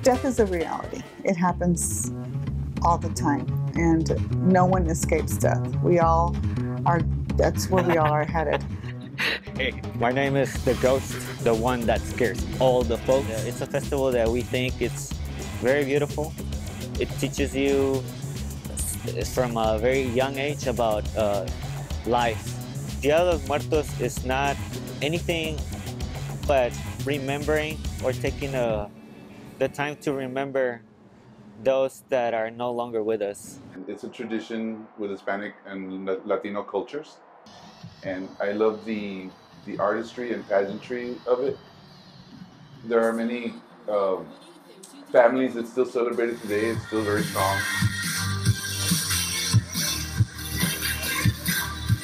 Death is a reality. It happens all the time, and no one escapes death. We all are, that's where we all are headed. Hey, my name is the ghost, the one that scares all the folks. It's a festival that we think it's very beautiful. It teaches you from a very young age about life. Dia de los Muertos is not anything but remembering or taking the time to remember those that are no longer with us. It's a tradition with Hispanic and Latino cultures, and I love the artistry and pageantry of it. There are many families that still celebrate it today. It's still very strong.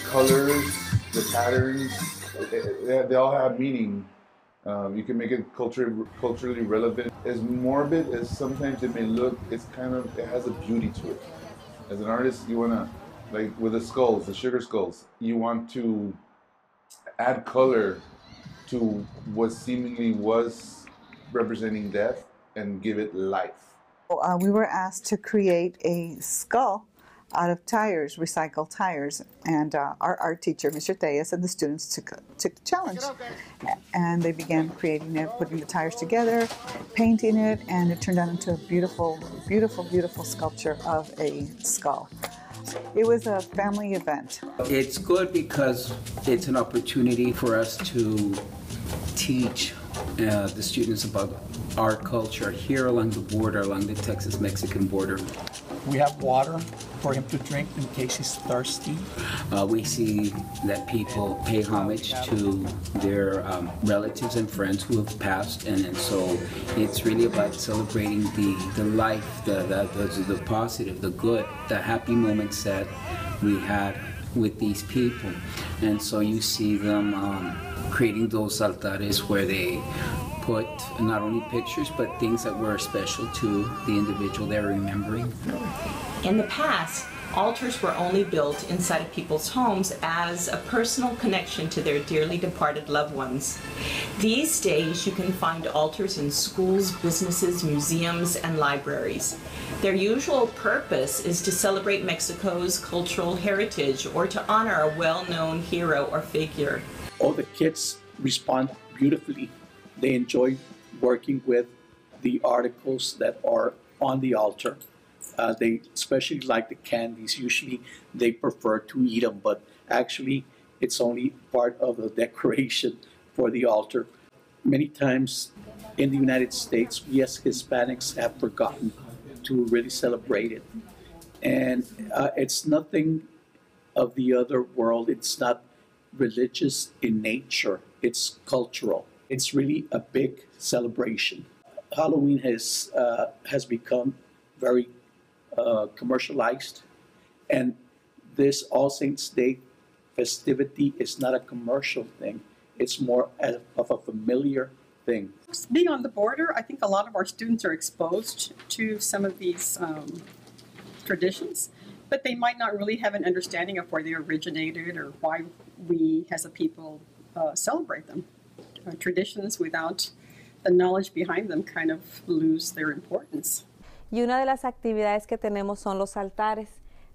Colors, the patterns, they all have meaning. You can make it culturally relevant. As morbid as sometimes it may look, it has a beauty to it. As an artist, you want to, like with the skulls, the sugar skulls, you want to add color to what seemingly was representing death and give it life. We were asked to create a skull out of tires, recycled tires, and our art teacher, Mr. Tejas, and the students took the challenge. And they began creating it, putting the tires together, painting it, and it turned out into a beautiful, beautiful, beautiful sculpture of a skull. It was a family event. It's good because it's an opportunity for us to teach the students about our culture here along the border, along the Texas-Mexican border. We have water for him to drink in case he's thirsty. We see that people pay homage to their relatives and friends who have passed, and so it's really about celebrating the life, the positive, the good, the happy moments that we had with these people. And so you see them creating those altares where they put not only pictures but things that were special to the individual they're remembering. In the past, altars were only built inside of people's homes as a personal connection to their dearly departed loved ones. These days, you can find altars in schools, businesses, museums, and libraries. Their usual purpose is to celebrate Mexico's cultural heritage or to honor a well-known hero or figure. All the kids respond beautifully. They enjoy working with the articles that are on the altar. They especially like the candies. Usually they prefer to eat them, but actually it's only part of the decoration for the altar. Many times in the United States, we as Hispanics have forgotten to really celebrate it. And it's nothing of the other world. It's not religious in nature. It's cultural. It's really a big celebration. Halloween has become very commercialized, and this All Saints Day festivity is not a commercial thing. It's more of a familiar thing. Being on the border, I think a lot of our students are exposed to some of these traditions, but they might not really have an understanding of where they originated or why we as a people celebrate them. Traditions without the knowledge behind them kind of lose their importance. Y una de las actividades que tenemos son los altares.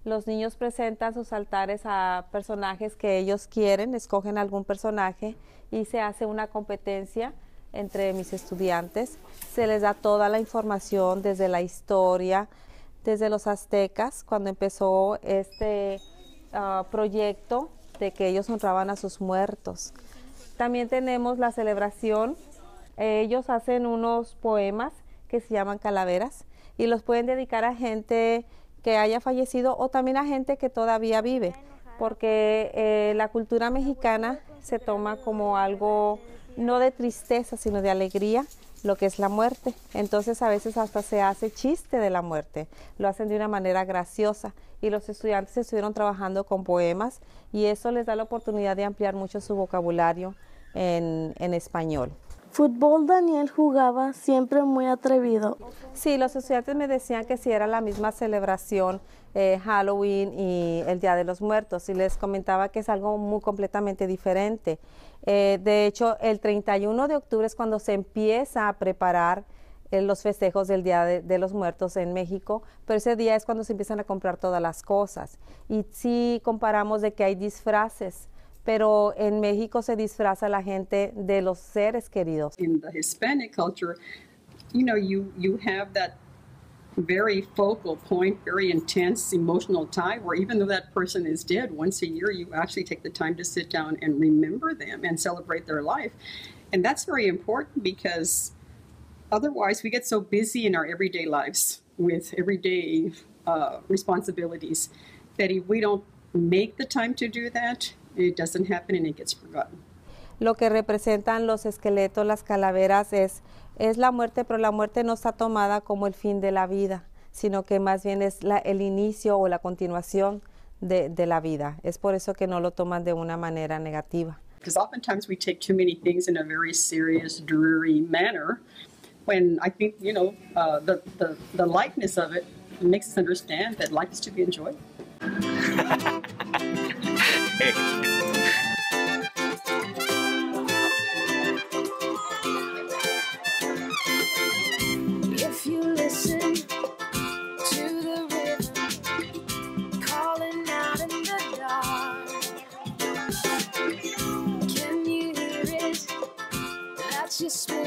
Los niños presentan sus altares a personajes que ellos quieren, escogen algún personaje y se hace una competencia entre mis estudiantes. Se les da toda la información desde la historia, desde los aztecas, cuando empezó este proyecto de que ellos honraban a sus muertos. También tenemos la celebración. Ellos hacen unos poemas que se llaman calaveras y los pueden dedicar a gente que haya fallecido o también a gente que todavía vive, porque la cultura mexicana se toma como algo no de tristeza, sino de alegría, lo que es la muerte. Entonces a veces hasta se hace chiste de la muerte, lo hacen de una manera graciosa y los estudiantes estuvieron trabajando con poemas y eso les da la oportunidad de ampliar mucho su vocabulario en español. Fútbol Daniel jugaba siempre muy atrevido. Sí, los estudiantes me decían que si era la misma celebración Halloween y el Día de los Muertos y les comentaba que es algo muy completamente diferente. De hecho, el 31 de octubre es cuando se empieza a preparar los festejos del Día de los Muertos en México, pero ese día es cuando se empiezan a comprar todas las cosas. Y sí comparamos de que hay disfraces, pero en México se disfraza a la gente de los seres queridos. In the Hispanic culture, you know, you have that very focal point, very intense emotional tie where even though that person is dead, once a year you actually take the time to sit down and remember them and celebrate their life. And that's very important because otherwise we get so busy in our everyday lives with everyday responsibilities that if we don't make the time to do that, it doesn't happen and it gets forgotten. Lo que representan los esqueletos, las calaveras, es la muerte, pero la muerte no está tomada como el fin de la vida, sino que más bien es el inicio o la continuación de la vida. Es por eso que no lo toman de una manera negativa. Because oftentimes we take too many things in a very serious, dreary manner, when I think, you know, the lightness of it makes us understand that life is to be enjoyed. If you listen to the rhythm calling out in the dark, can you hear it? That's your spirit.